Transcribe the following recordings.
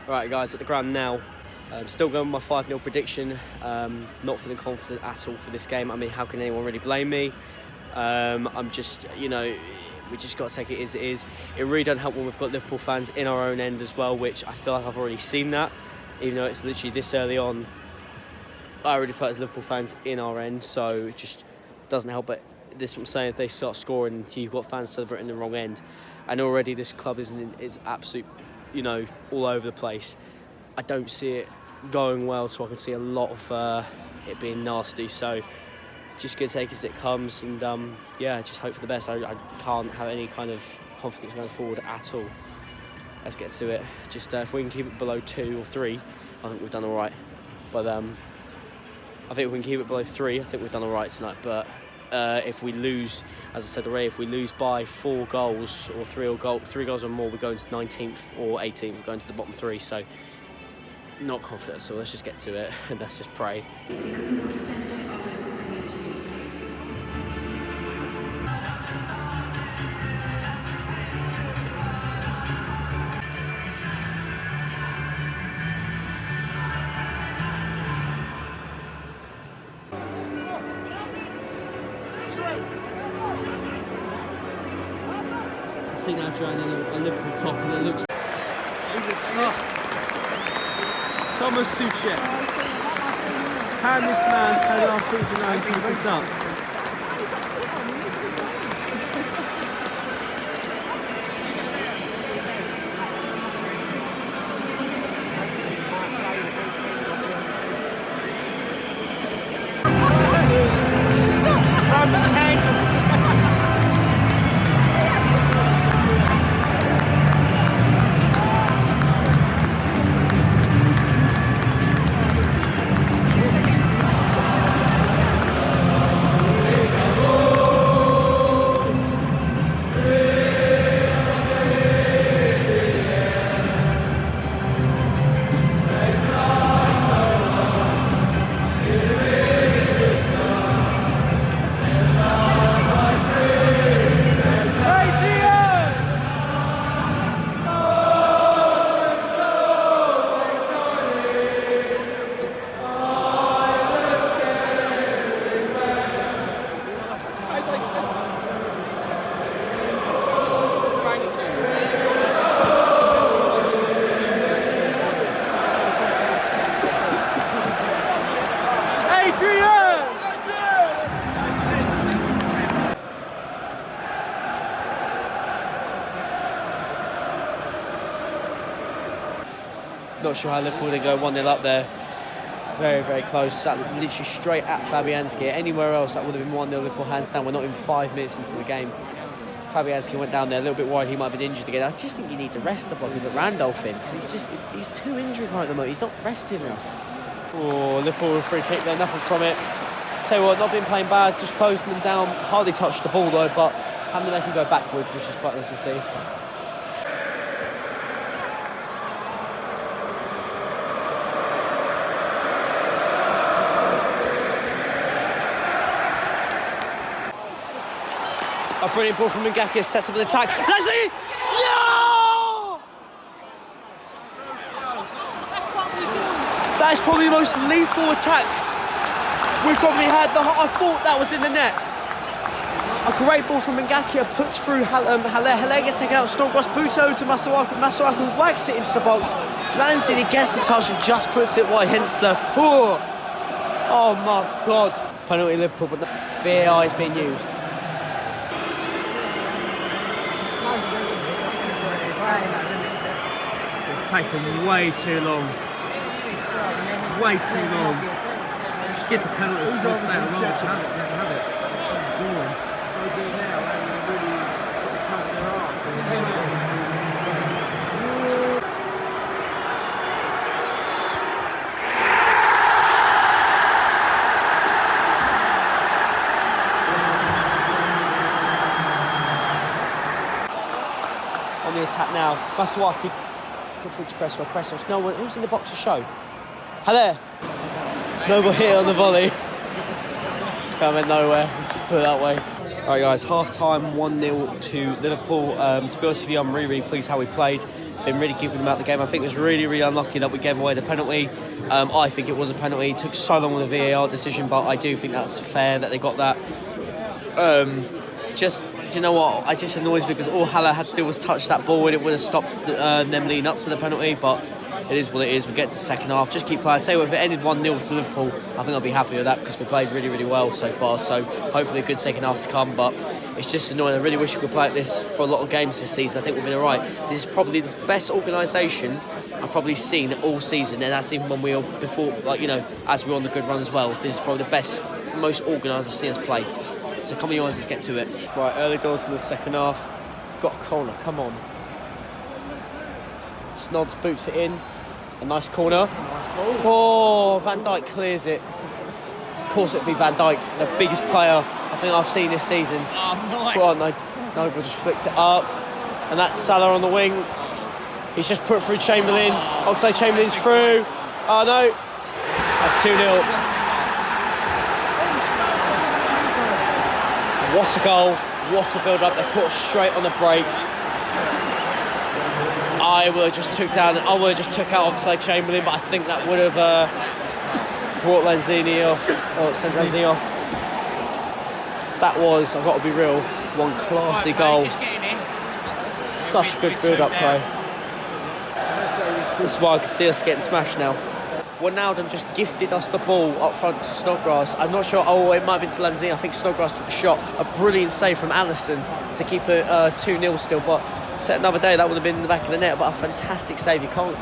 Right guys, at the ground now. Still going with my 5-0 prediction. Not feeling confident at all for this game. I mean, how can anyone really blame me? I'm just, we just got to take it as it is. It really doesn't help when we've got Liverpool fans in our own end as well, which I feel like I've already seen that. Even though it's literally this early on, I already felt as Liverpool fans in our end, so it just doesn't help. But this is what I'm saying, if they start scoring, you've got fans celebrating the wrong end. And already this club is absolute, all over the place. I don't see it going well, so I can see a lot of it being nasty. So just going to take it as it comes, and just hope for the best. I can't have any kind of confidence going forward at all. Let's get to it. Just if we can keep it below 2 or 3, I think we've done all right. But I think if we can keep it below 3, I think we've done all right tonight. But if we lose, as I said already, if we lose by 4 goals or 3 goals or more, we're going to 19th or 18th. We're going to the bottom 3. So not confident, so let's just get to it and let's just pray. I've seen Adrian in a Liverpool top and it looks Thomas Suchek. Can this man turn last season around and keep this up? Not sure how Liverpool did go 1-0 up there. Very, very close. Sat literally straight at Fabianski. Anywhere else, that would have been 1-0 Liverpool hands down. We're not even 5 minutes into the game. Fabianski went down there a little bit worried he might have been injured again. I just think you need to rest the bloke and put Randolph in, because he's too injured right at the moment. He's not rested enough. Oh, Liverpool with a free kick there, nothing from it. Tell you what, not been playing bad, just closing them down. Hardly touched the ball though, but having they can go backwards, which is quite nice to see. A brilliant ball from Mangakis, sets up an attack. That's it! No! That's what we do. That is probably the most lethal attack we've probably had. I thought that was in the net. A great ball from Mangakis, puts through Haller. Haller gets taken out, Snodgrass boots over to Masuaku. Masuaku whacks it into the box, lands it, he gets the touch and just puts it wide, hence the... Oh my God. Penalty Liverpool, but the VAR is being used. It's taken way too long. Way too long. Just get the penalty. Who's on have it. It's boring. On the attack now, Masuaku through to Cresswell. Cresswell's no one. Who's in the box to show? Hello. Noble hit on the volley. That went nowhere. Let's put it that way. All right, guys. Half time, 1-0 to Liverpool. To be honest with you, I'm really, really pleased how we played. been really keeping them out of the game. I think it was really, really unlucky that we gave away the penalty. I think it was a penalty. It took so long with the VAR decision, but I do think that's fair that they got that. Do you know what? It just annoys me because all Haller had to do was touch that ball and it would have stopped them leading up to the penalty, but it is what it is. We get to the second half, just keep playing. I tell you what, if it ended 1-0 to Liverpool, I think I'll be happy with that because we played really, really well so far. So hopefully a good second half to come, but it's just annoying. I really wish we could play like this for a lot of games this season. I think we've been alright. This is probably the best organisation I've probably seen all season, and that's even when we were before, as we were on the good run as well. This is probably the best, most organised I've seen us play. So come on, you guys, let's get to it. Right, early doors in the second half. Got a corner, come on. Snods boots it in. A nice corner. Oh, Van Dijk clears it. Of course it'd be Van Dijk, the biggest player I think I've seen this season. Oh, nice. Well, no, we just flicked it up. And that's Salah on the wing. He's just put through Chamberlain. Oxlade-Chamberlain's through. Oh no. That's 2-0. What a goal. What a build-up. They caught straight on the break. I would have just took out Oxlade-Chamberlain, but I think that would have brought Lanzini off, or sent Lanzini off. That was, I've got to be real, one classy goal. Such a good build-up play. This is why I could see us getting smashed now. Wijnaldum just gifted us the ball up front to Snodgrass. I'm not sure, it might have been to Lanzini. I think Snodgrass took the shot. A brilliant save from Alisson to keep it 2-0 still, but set another day, that would have been in the back of the net, but a fantastic save. You can't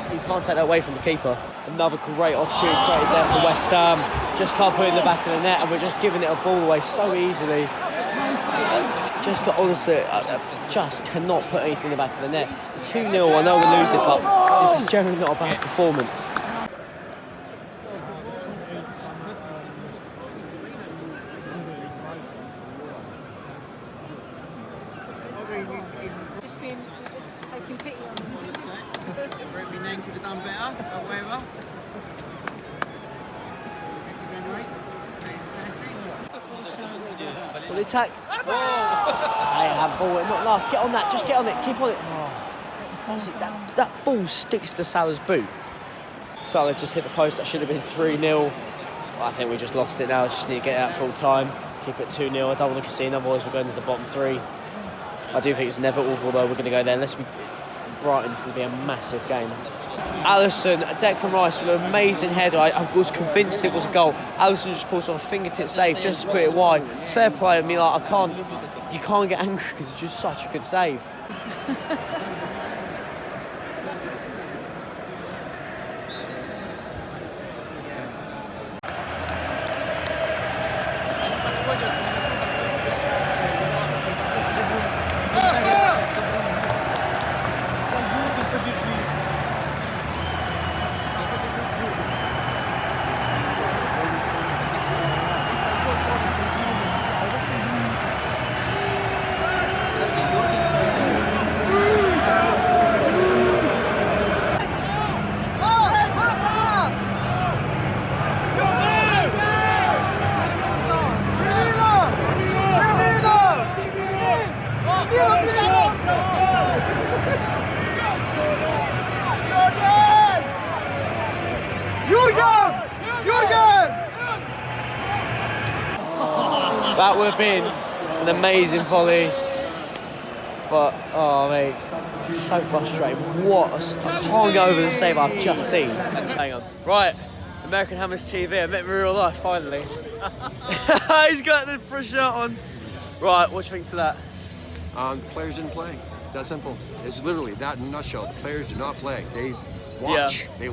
take that away from the keeper. Another great opportunity created there for West Ham. Just can't put it in the back of the net, and we're just giving it a ball away so easily. Honestly, I just cannot put anything in the back of the net. 2-0, I know we're losing, but this is generally not a bad performance. Just taking pity on them. Ruby Nang could have done better, or whatever. Will they attack? I have ball, not enough. Get on that, just get on it, keep on it. Honestly, that ball sticks to Salah's boot. Salah just hit the post, that should have been 3-0. I think we just lost it now, just need to get it out full time. Keep it 2-0, I don't want to concede, otherwise we're going to the bottom three. I do think it's inevitable though, we're going to go there, unless Brighton's going to be a massive game. Alisson, Declan Rice with an amazing header. I was convinced it was a goal. Alisson just pulls off a fingertip save just to put it wide. Fair play. I mean, you can't get angry because it's just such a good save. That would have been an amazing volley, but oh mate, so frustrating. I can't get over the save I've just seen. Hang on. Right, American Hammers TV. I met him in real life finally. He's got the shirt on. Right, what do you think to that? The players didn't play. That simple. It's literally that in a nutshell. The players did not play. They watch. Yeah. They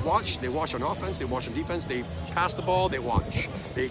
watch on offense. They watch on defense. They pass the ball. They watch. They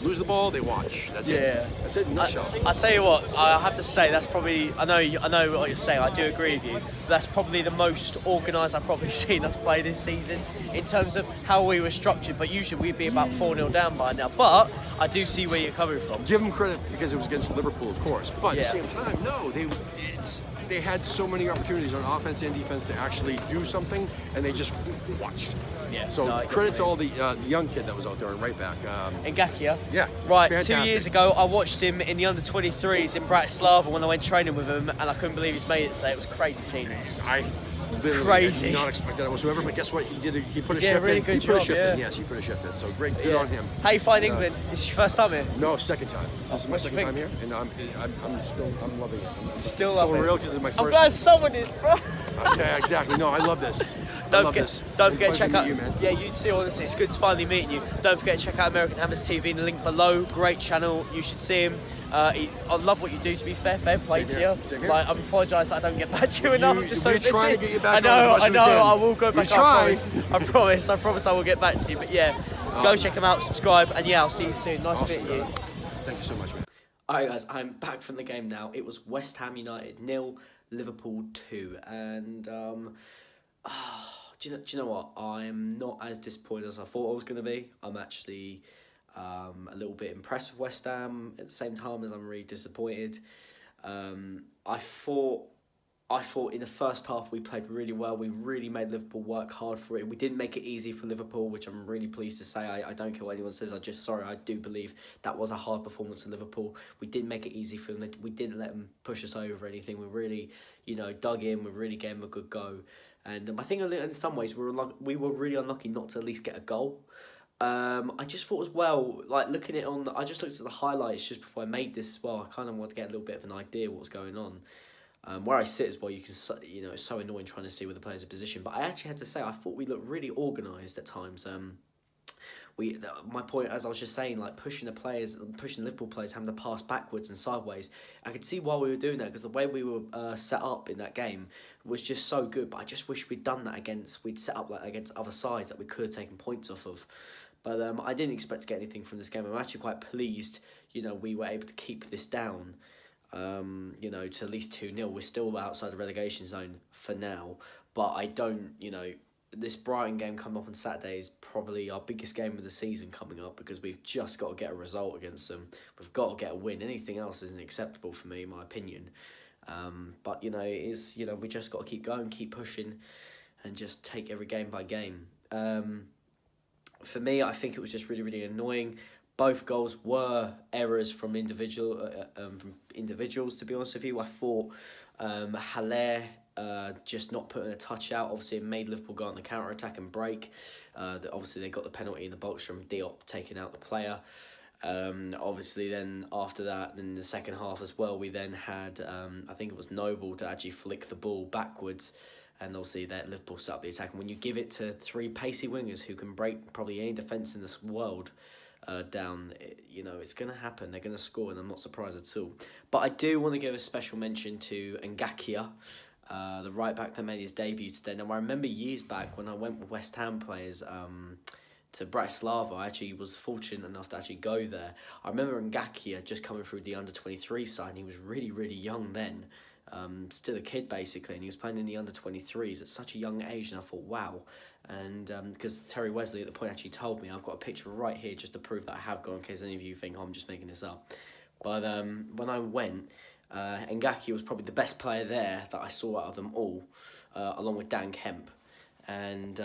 lose the ball. They watch. That's it. That's it in a nutshell. I tell you what, I have to say that's probably. I know what you're saying. I do agree with you. But that's probably the most organised I've probably seen us play this season in terms of how we were structured. But usually we'd be about 4-0 down by now. But I do see where you're coming from. Give them credit because it was against Liverpool, of course. But at the same time, no, they had so many opportunities on offense and defense to actually do something, and they just watched. Yeah. So credit to all the young kid that was out there and right back. Ngakia. Yeah. Right. Fantastic. 2 years ago, I watched him in the under-23s in Bratislava when I went training with him, and I couldn't believe he's made it today. It was crazy seeing him. I literally crazy. did not expect that whatsoever. But guess what? He did. He put a did a shift really in. good He put a job, shift yeah. in. Yes, he put a shift in. So great. Good Yeah. on him. How you find England? This your first time here? No, second time. This is my what do you second time think? here, and I'm loving it. Still so love it. real because it's my first. I'm glad someone is, bro. Yeah, exactly. No, I love this. Don't love forget, this. don't It's forget a to check pleasure out. to meet you, man. Yeah, you too. Honestly, it's good to finally meeting you. Don't forget to check out American Hammers TV in the link below. Great channel. You should see him. I love what you do. To be fair play Same to here. you. Same here. Like, I apologise that I don't get back to you enough. I'm just so we're busy. trying to get you back I on as know. much I as we know. can. I will go We back. try. I promise I will get back to you. But yeah, go Awesome. check him out. Subscribe, and yeah, I'll see you soon. Nice Awesome, meeting you. brother. Thank you so much, man. Alright guys, I'm back from the game now. It was West Ham United 0, Liverpool 2, and do you know what? I'm not as disappointed as I thought I was going to be. I'm actually a little bit impressed with West Ham at the same time as I'm really disappointed. I thought in the first half we played really well. We really made Liverpool work hard for it. We didn't make it easy for Liverpool, which I'm really pleased to say. I don't care what anyone says. I do believe that was a hard performance in Liverpool. We didn't make it easy for them. We didn't let them push us over or anything. We really, dug in. We really gave them a good go. And I think in some ways we were really unlucky not to at least get a goal. I just thought as well, like looking at it I just looked at the highlights just before I made this as well. I kind of wanted to get a little bit of an idea what was going on. Where I sit as well, you can, it's so annoying trying to see where the players are positioned. But I actually had to say, I thought we looked really organised at times. My point, as I was just saying, like pushing the Liverpool players, having to pass backwards and sideways. I could see why we were doing that because the way we were set up in that game was just so good. But I just wish we'd done that we'd set up like against other sides that we could have taken points off of. But I didn't expect to get anything from this game. I'm actually quite pleased, we were able to keep this down. To at least 2-0. We're still outside the relegation zone for now, but I don't, this Brighton game coming up on Saturday is probably our biggest game of the season coming up because we've just got to get a result against them. We've got to get a win. Anything else isn't acceptable for me, in my opinion. But it is, we just got to keep going, keep pushing, and just take every game by game. For me, I think it was just really, really annoying. Both goals were errors from individuals, to be honest with you. I thought Haller just not putting a touch out. Obviously, it made Liverpool go on the counter-attack and break. Obviously, they got the penalty in the box from Diop taking out the player. Obviously, then after that, in the second half as well, we then had, I think it was Noble to actually flick the ball backwards. And obviously, that Liverpool set up the attack. And when you give it to three pacey wingers who can break probably any defence in this world, down, it's going to happen. They're going to score, and I'm not surprised at all. But I do want to give a special mention to Ngakia, the right back that made his debut today. Now, I remember years back when I went with West Ham players to Bratislava, I actually was fortunate enough to actually go there. I remember Ngakia just coming through the under-23 side, and he was really, really young then. Still a kid basically, and he was playing in the under-23s at such a young age, and I thought, wow. And because Terry Wesley at the point actually told me, I've got a picture right here just to prove that I have gone, in case any of you think, oh, I'm just making this up. But when I went, Ngakia was probably the best player there that I saw out of them all, along with Dan Kemp. And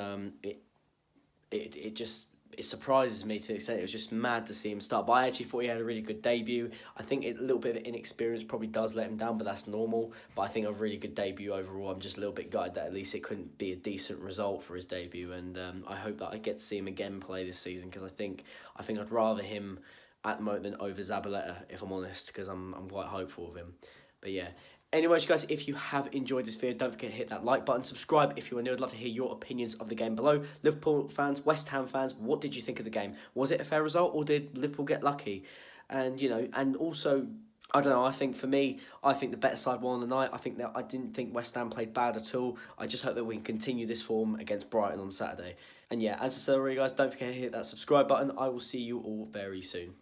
it surprises me to the extent it was just mad to see him start. But I actually thought he had a really good debut. I think a little bit of inexperience probably does let him down, but that's normal. But I think a really good debut overall. I'm just a little bit gutted that at least it couldn't be a decent result for his debut. And I hope that I get to see him again play this season, because I think I'd rather him at the moment than over Zabaleta, if I'm honest, because I'm quite hopeful of him. But yeah. Anyways, guys, if you have enjoyed this video, don't forget to hit that like button, subscribe if you are new. I'd love to hear your opinions of the game below. Liverpool fans, West Ham fans, what did you think of the game? Was it a fair result, or did Liverpool get lucky? And, and also, I don't know, I think for me, I think the better side won the night. I didn't think West Ham played bad at all. I just hope that we can continue this form against Brighton on Saturday. And yeah, as I said already, guys, don't forget to hit that subscribe button. I will see you all very soon.